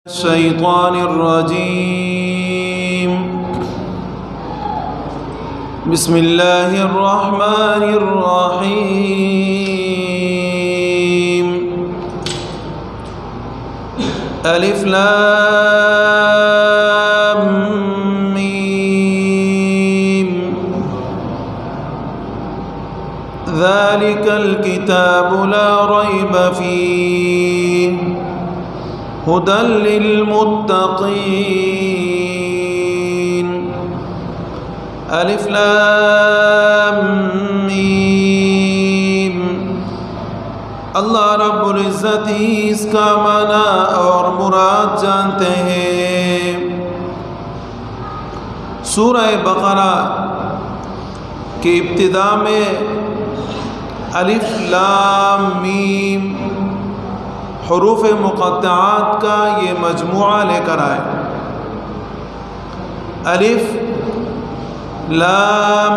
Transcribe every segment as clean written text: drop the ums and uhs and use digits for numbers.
الشيطان الرجيم. بسم الله الرحمن الرحيم. ألف لام ميم. ذلك الكتاب لا ريب فيه هدى للمتقين. الف لام میم. اللہ رب العزت ہی اس کا معنی اور مراد جانتے ہیں. سورہ بقرہ کی ابتدا میں الف لام میم حروف مقطعات کا یہ مجموعہ لے کر آئے. الف لام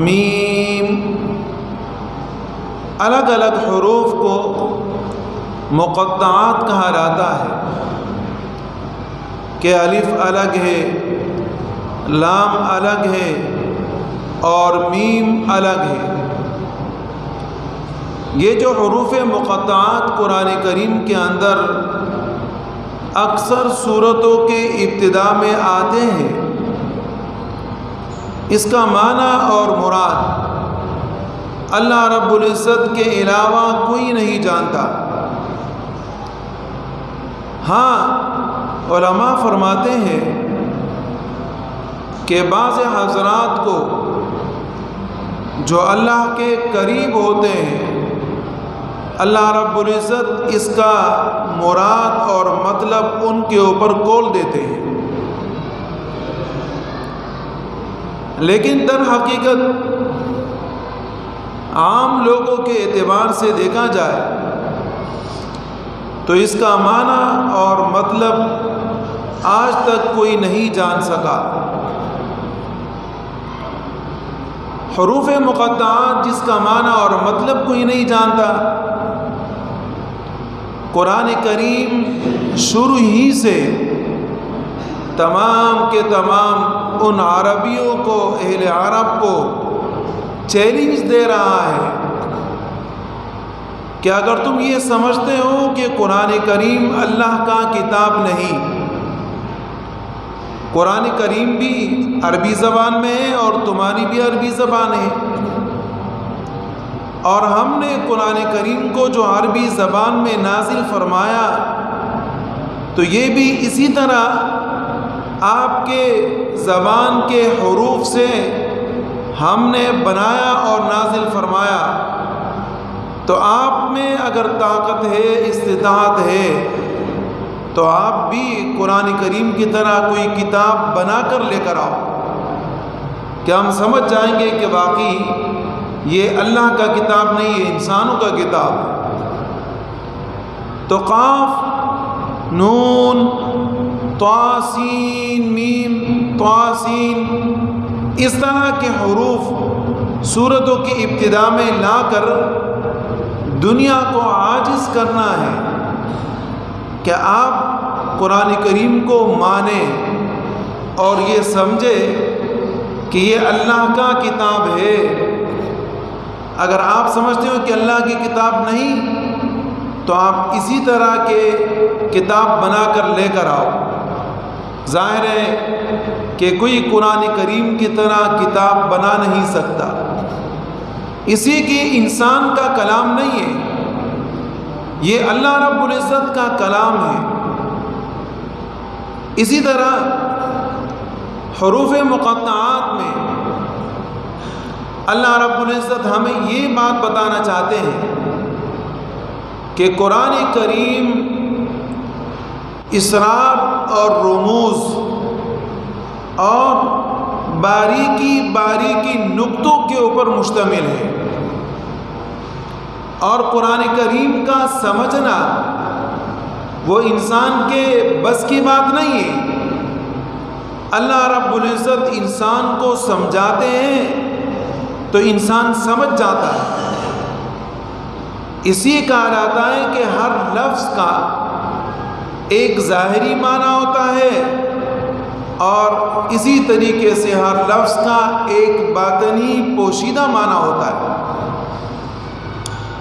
میم الگ الگ حروف کو مقطعات کہا جاتا ہے کہ الف الگ ہے، لام الگ ہے اور میم الگ ہے. یہ جو حروف مقطعات قرآن کریم کے اندر اکثر سورتوں کے ابتدا میں آتے ہیں، اس کا معنی اور مراد اللہ رب العزت کے علاوہ کوئی نہیں جانتا. ہاں، علماء فرماتے ہیں کہ بعض حضرات کو جو اللہ کے قریب ہوتے ہیں، اللہ رب العزت اس کا مراد اور مطلب ان کے اوپر کھول دیتے ہیں. لیکن در حقیقت عام لوگوں کے اعتبار سے دیکھا جائے تو اس کا معنی اور مطلب آج تک کوئی نہیں جان سکا. حروف مقطعات جس کا معنی اور مطلب کوئی نہیں جانتا، قرآن کریم شروع ہی سے تمام کے تمام ان عربیوں کو، اہل عرب کو چیلنج دے رہا ہے کہ اگر تم یہ سمجھتے ہو کہ قرآن کریم اللہ کا کتاب نہیں، قرآن کریم بھی عربی زبان میں ہے اور تمہاری بھی عربی زبان ہے، اور ہم نے قرآن کریم کو جو عربی زبان میں نازل فرمایا تو یہ بھی اسی طرح آپ کے زبان کے حروف سے ہم نے بنایا اور نازل فرمایا. تو آپ میں اگر طاقت ہے، استطاعت ہے، تو آپ بھی قرآن کریم کی طرح کوئی کتاب بنا کر لے کر آؤ کہ ہم سمجھ جائیں گے کہ واقعی یہ اللہ کا کتاب نہیں، یہ انسانوں کا کتاب ہے. تو قاف، نون، طاسین، میم، طاسین، اس طرح کے حروف سورتوں کی ابتدا میں لا کر دنیا کو عاجز کرنا ہے کہ آپ قرآن کریم کو مانیں اور یہ سمجھے کہ یہ اللہ کا کتاب ہے. اگر آپ سمجھتے ہو کہ اللہ کی کتاب نہیں تو آپ اسی طرح کے کتاب بنا کر لے کر آؤ. ظاہر ہے کہ کوئی قرآن کریم کی طرح کتاب بنا نہیں سکتا. اسی کی انسان کا کلام نہیں ہے، یہ اللہ رب العزت کا کلام ہے. اسی طرح حروف مقطعات میں اللہ رب العزت ہمیں یہ بات بتانا چاہتے ہیں کہ قرآن کریم اسرار اور رموز اور باریکی باریکی نقطوں کے اوپر مشتمل ہے، اور قرآن کریم کا سمجھنا وہ انسان کے بس کی بات نہیں ہے. اللہ رب العزت انسان کو سمجھاتے ہیں تو انسان سمجھ جاتا ہے. اسی کہا جاتا ہے کہ ہر لفظ کا ایک ظاہری معنی ہوتا ہے اور اسی طریقے سے ہر لفظ کا ایک باطنی پوشیدہ معنی ہوتا ہے۔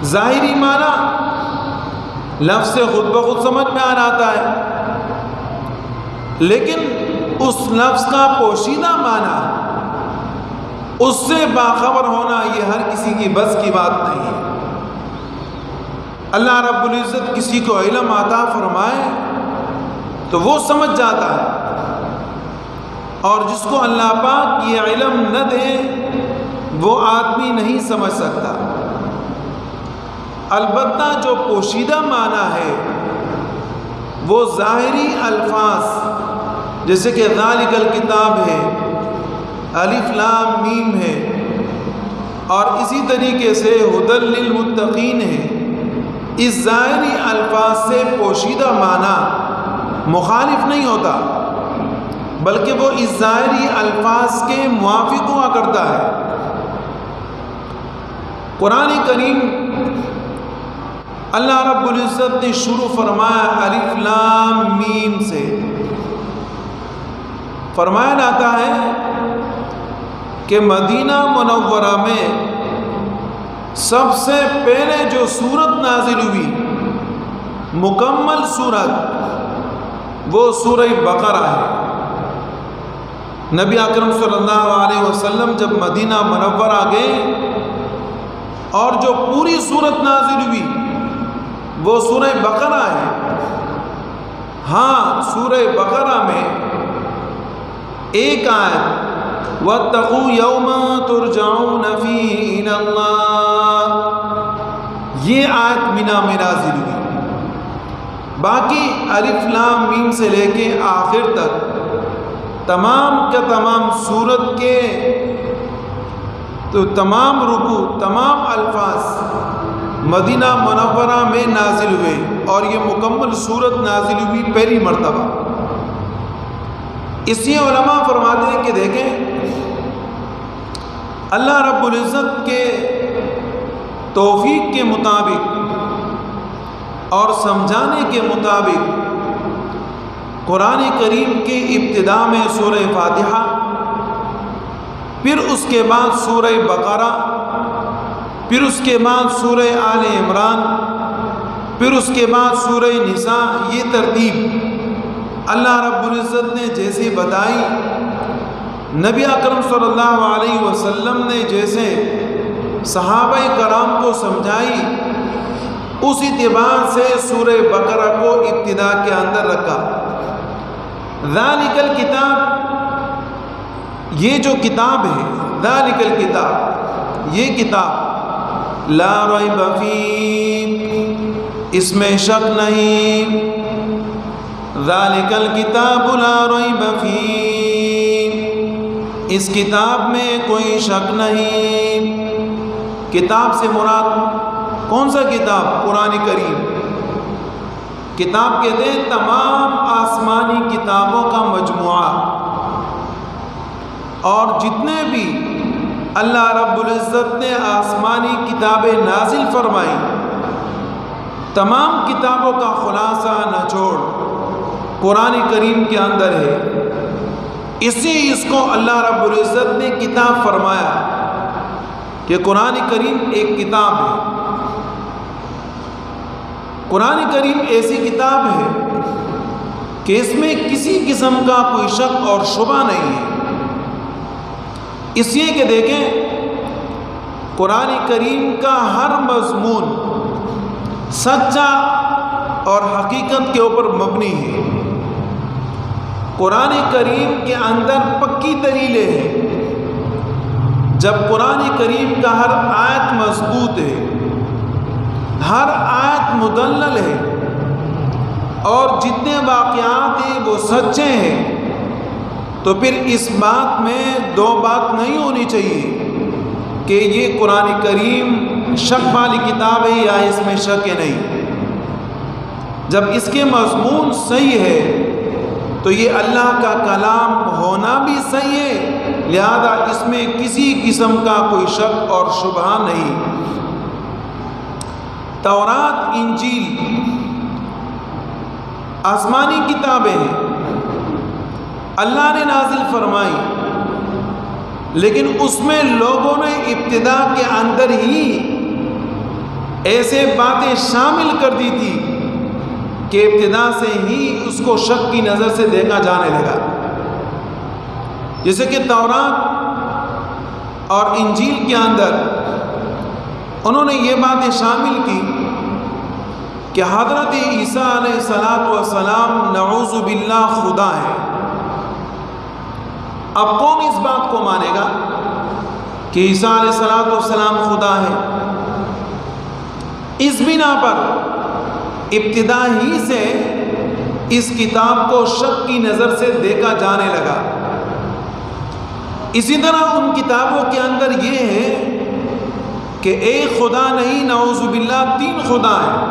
ظاہری معنی لفظ سے خود بخود سمجھ میں آ جاتا ہے، لیکن اس لفظ کا پوشیدہ معنی، اس سے باخبر ہونا یہ ہر کسی کی بس کی بات نہیں ہے۔ اللہ رب العزت کسی کو علم عطا فرمائے تو وہ سمجھ جاتا ہے، اور جس کو اللہ پاک یہ علم نہ دے وہ آدمی نہیں سمجھ سکتا۔ البتہ جو پوشیدہ معنی ہے وہ ظاہری الفاظ، جیسے کہ ذالک الکتاب ہے، الف لام میم ہے، اور اسی طریقے سے ھدی للمتقین ہے، اس ظاہری الفاظ سے پوشیدہ معنی مخالف نہیں ہوتا، بلکہ وہ اس ظاہری الفاظ کے موافق ہوا کرتا ہے۔ قرآن کریم اللہ رب العزت نے شروع فرمایا الف لام میم سے۔ فرمایا جاتا ہے کہ مدینہ منورہ میں سب سے پہلے جو سورت نازل ہوئی، مکمل سورت، وہ سورہ بقرہ ہے۔ نبی اکرم صلی اللہ علیہ وسلم جب مدینہ منورہ گئے اور جو پوری سورت نازل ہوئی وہ سورہ بقرہ ہے۔ ہاں، سورہ بقرہ میں ایک آیت وَاتَّقُوا يَوْمًا تُرْجَعُونَ فِيهِ إِلَى اللَّهِ، یہ آیت مینا میں نازل ہوئی۔ باقی الف لام میم سے لے کے آخر تک تمام کا تمام سورت کے تو تمام رکوع، تمام الفاظ مدینہ منورہ میں نازل ہوئے، اور یہ مکمل سورت نازل ہوئی پہلی مرتبہ۔ اس لیے علماء فرماتے ہیں کہ دیکھیں، اللہ رب العزت کے توفیق کے مطابق اور سمجھانے کے مطابق قرآن کریم کے ابتدا میں سورہ فاتحہ، پھر اس کے بعد سورہ بقرہ، پھر اس کے بعد سورہ آل عمران، پھر اس کے بعد سورہ نساء، یہ ترتیب اللہ رب العزت نے جیسے بتائی، نبی اکرم صلی اللہ علیہ وسلم نے جیسے صحابہ کرام کو سمجھائی، اس اعتبار سے سورہ بقرہ کو ابتدا کے اندر رکھا۔ ذالک الکتاب، یہ جو کتاب ہے، ذالک الکتاب، یہ کتاب لا ریب فیہ، اس میں شک نہیں، ذالک الکتاب لا ریب فیہ، اس کتاب میں کوئی شک نہیں۔ کتاب سے مراد کون سا کتاب؟ قرآن کریم۔ کتاب کہتے ہیں تمام آسمانی کتابوں کا مجموعہ، اور جتنے بھی اللہ رب العزت نے آسمانی کتابیں نازل فرمائی، تمام کتابوں کا خلاصہ نچوڑ قرآن کریم کے اندر ہے۔ اسی اس کو اللہ رب العزت نے کتاب فرمایا کہ قرآن کریم ایک کتاب ہے۔ قرآن کریم ایسی کتاب ہے کہ اس میں کسی قسم کا کوئی شک اور شبہ نہیں ہے، اس لیے کہ دیکھیں قرآن کریم کا ہر مضمون سچا اور حقیقت کے اوپر مبنی ہے۔ قرآن کریم کے اندر پکی دلیلیں ہیں۔ جب قرآن کریم کا ہر آیت مضبوط ہے، ہر آیت مدلل ہے، اور جتنے واقعات ہیں وہ سچے ہیں، تو پھر اس بات میں دو بات نہیں ہونی چاہیے کہ یہ قرآن کریم شک والی کتاب ہے یا اس میں شک ہے نہیں۔ جب اس کے مضمون صحیح ہے تو یہ اللہ کا کلام ہونا بھی صحیح ہے، لہذا اس میں کسی قسم کا کوئی شک اور شبہ نہیں۔ تورات، انجیل آسمانی کتابیں ہیں، اللہ نے نازل فرمائی، لیکن اس میں لوگوں نے ابتدا کے اندر ہی ایسے باتیں شامل کر دی تھی کہ ابتدا سے ہی اس کو شک کی نظر سے دیکھا جانے لگا. جیسے کہ تورات اور انجیل کے اندر انہوں نے یہ باتیں شامل کی کہ حضرت عیسیٰ علیہ السلام نعوذ باللہ خدا ہے. اب کون اس بات کو مانے گا کہ عیسیٰ علیہ السلام خدا ہے؟ اس بنا پر ابتدا ہی سے اس کتاب کو شک کی نظر سے دیکھا جانے لگا. اسی طرح ان کتابوں کے اندر یہ ہے کہ ایک خدا نہیں، نعوذ باللہ 3 خدا ہیں.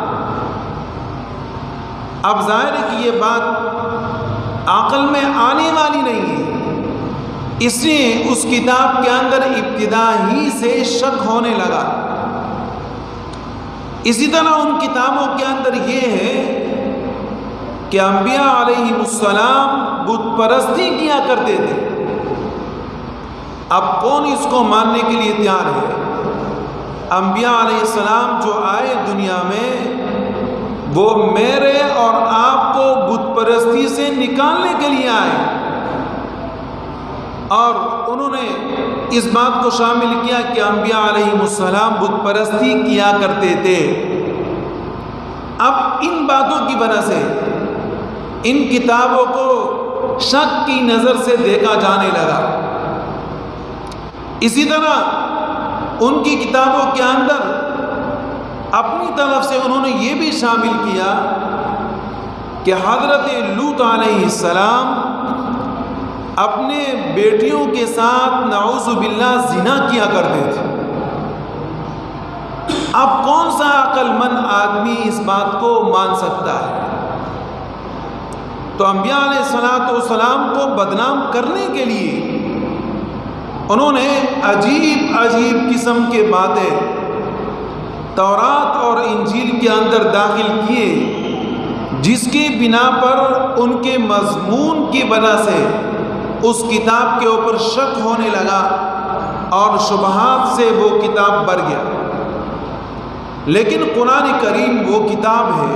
اب ظاہر ہے کہ یہ بات عقل میں آنے والی نہیں ہے، اس لیے اس کتاب کے اندر ابتدا ہی سے شک ہونے لگا. اسی طرح ان کتابوں کے اندر یہ ہے کہ انبیاء علیہ السلام بت پرستی کیا کرتے تھے. اب کون اس کو ماننے کے لیے تیار ہے؟ انبیاء علیہ السلام جو آئے دنیا میں وہ میرے اور آپ کو بت پرستی سے نکالنے کے لیے آئے، اور انہوں نے اس بات کو شامل کیا کہ انبیاء علیہ السلام بت پرستی کیا کرتے تھے. اب ان باتوں کی وجہ سے ان کتابوں کو شک کی نظر سے دیکھا جانے لگا. اسی طرح ان کی کتابوں کے اندر اپنی طرف سے انہوں نے یہ بھی شامل کیا کہ حضرت لوط علیہ السلام اپنے بیٹیوں کے ساتھ نعوذ باللہ زنا کیا کرتے تھے. اب کون سا عقل مند آدمی اس بات کو مان سکتا ہے؟ تو انبیاء علیہ السلام کو بدنام کرنے کے لیے انہوں نے عجیب عجیب قسم کے باتیں تورات اور انجیل کے اندر داخل کیے، جس کی بنا پر ان کے مضمون کی وجہ سے اس کتاب کے اوپر شک ہونے لگا اور شبہات سے وہ کتاب بھر گیا. لیکن قرآن کریم وہ کتاب ہے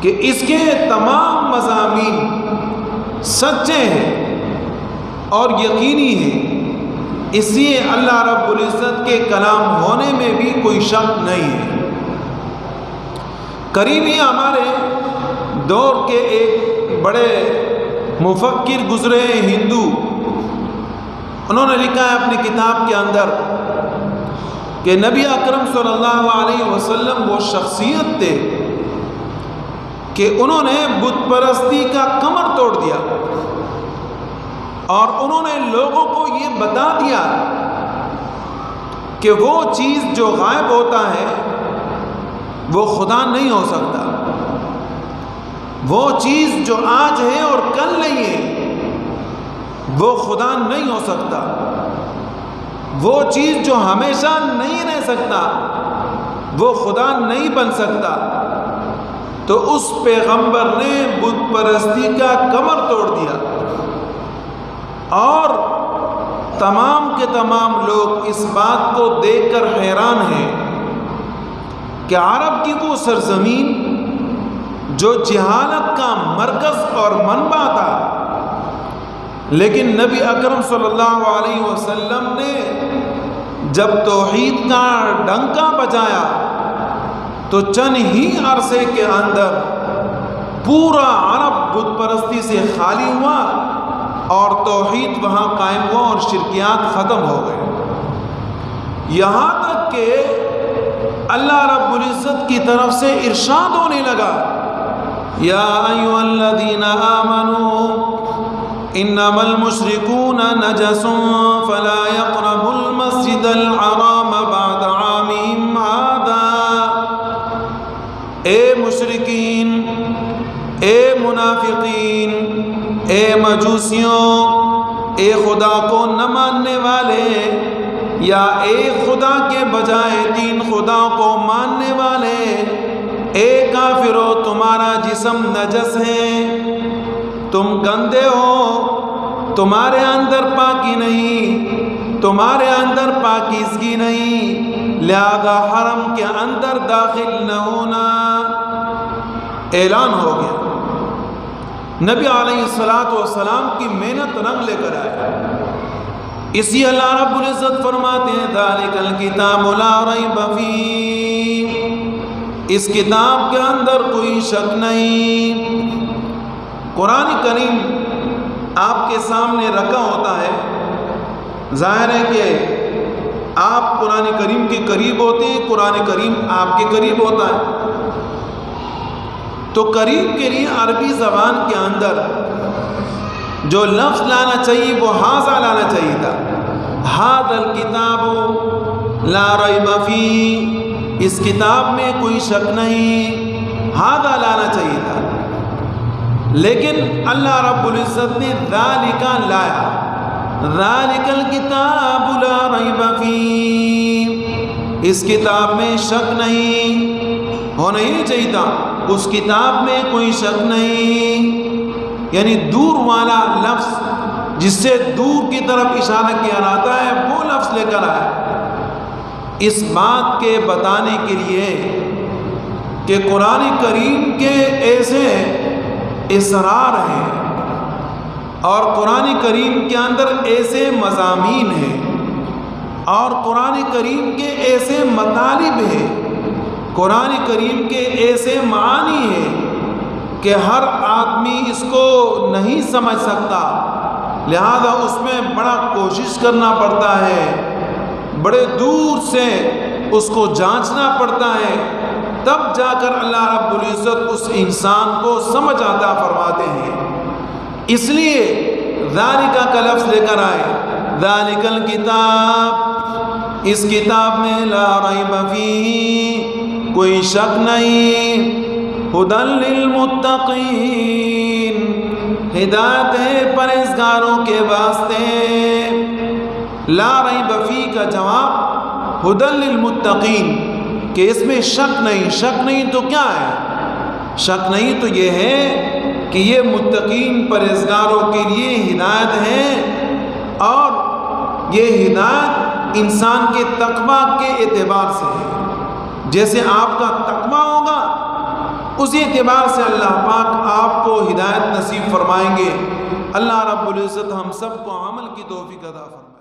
کہ اس کے تمام مضامین سچے ہیں اور یقینی ہیں. اس لیے اللہ رب العزت کے کلام ہونے میں بھی کوئی شک نہیں ہے. قریب ہی ہمارے دور کے ایک بڑے مفکر گزرے ہندو، انہوں نے لکھا ہے اپنی کتاب کے اندر کہ نبی اکرم صلی اللہ علیہ وسلم وہ شخصیت تھے کہ انہوں نے بت پرستی کا کمر توڑ دیا، اور انہوں نے لوگوں کو یہ بتا دیا کہ وہ چیز جو غائب ہوتا ہے وہ خدا نہیں ہو سکتا. وہ چیز جو آج ہے اور کل نہیں ہے وہ خدا نہیں ہو سکتا. وہ چیز جو ہمیشہ نہیں رہ سکتا وہ خدا نہیں بن سکتا. تو اس پیغمبر نے بت پرستی کا کمر توڑ دیا، اور تمام کے تمام لوگ اس بات کو دیکھ کر حیران ہیں کہ عرب کی وہ سرزمین جو جہالت کا مرکز اور منبع تھا، لیکن نبی اکرم صلی اللہ علیہ وسلم نے جب توحید کا ڈنکا بجایا تو چند ہی عرصے کے اندر پورا عرب بت پرستی سے خالی ہوا اور توحید وہاں قائم ہوا اور شرکیات ختم ہو گئے. یہاں تک کہ اللہ رب العزت کی طرف سے ارشاد ہونے لگا، یا ایھا الذین آمنوا انما المشرکون نجس فلا يقربوا المسجد الحرام بعد عامهم هذا. اے مشرکین، اے منافقین، اے مجوسیوں، اے خدا کو نہ ماننے والے، یا ایک خدا کے بجائے 3 خدا کو ماننے والے، اے کافرو تمہارا جسم نجس ہے، تم گندے ہو، تمہارے اندر پاکی نہیں، تمہارے اندر پاکیزگی نہیں، لہذا حرم کے اندر داخل نہ ہونا۔ اعلان ہو گیا، نبی علیہ السلام کی محنت رنگ لے کر آئے۔ اسی اللہ رب العزت فرماتے ہیں ذالک الکتاب لا ریب فیہ، اس کتاب کے اندر کوئی شک نہیں۔ قرآن کریم آپ کے سامنے رکھا ہوتا ہے، ظاہر ہے کہ آپ قرآن کریم کے قریب ہوتے ہیں، قرآن کریم آپ کے قریب ہوتا ہے، تو قریب کے لیے عربی زبان کے اندر جو لفظ لانا چاہیے وہ ھذا لانا چاہیے تھا، ھذا الکتاب لا ریب فیہ، اس کتاب میں کوئی شک نہیں، ھذا لانا چاہیے تھا، لیکن اللہ رب العزت نے ذالک لایا، ذالک الکتاب لا ریب فیہ، اس کتاب میں شک نہیں، ہونا ہی نہیں چاہیے تھا، اس کتاب میں کوئی شک نہیں، یعنی دور والا لفظ جس سے دور کی طرف اشارہ کیا جاتا ہے وہ لفظ لے کر آیا، اس بات کے بتانے کے لیے کہ قرآن کریم کے ایسے اسرار ہیں اور قرآن کریم کے اندر ایسے مضامین ہیں اور قرآن کریم کے ایسے مطالب ہیں، قرآن کریم کے ایسے معانی ہیں کہ ہر آدمی اس کو نہیں سمجھ سکتا، لہذا اس میں بڑا کوشش کرنا پڑتا ہے، بڑے دور سے اس کو جانچنا پڑتا ہے، تب جا کر اللہ رب العزت اس انسان کو سمجھ عطا فرماتے ہیں۔ اس لیے ذالک کا لفظ لے کر آئے، ذالک الکتاب، اس کتاب میں لا ریب فیہ، کوئی شک نہیں، ھدی للمتقین، ہدایت ہے پرہیزگاروں کے واسطے۔ لا ریب فیہ کا جواب ھدی للمتقین، کہ اس میں شک نہیں، شک نہیں تو کیا ہے؟ شک نہیں تو یہ ہے کہ یہ متقین پرہیزگاروں کے لیے ہدایت ہے، اور یہ ہدایت انسان کے تقویٰ کے اعتبار سے ہے، جیسے آپ کا تقویٰ ہوگا اسی اعتبار سے اللہ پاک آپ کو ہدایت نصیب فرمائیں گے۔ اللہ رب العزت ہم سب کو عمل کی توفیق عطا فرمائے۔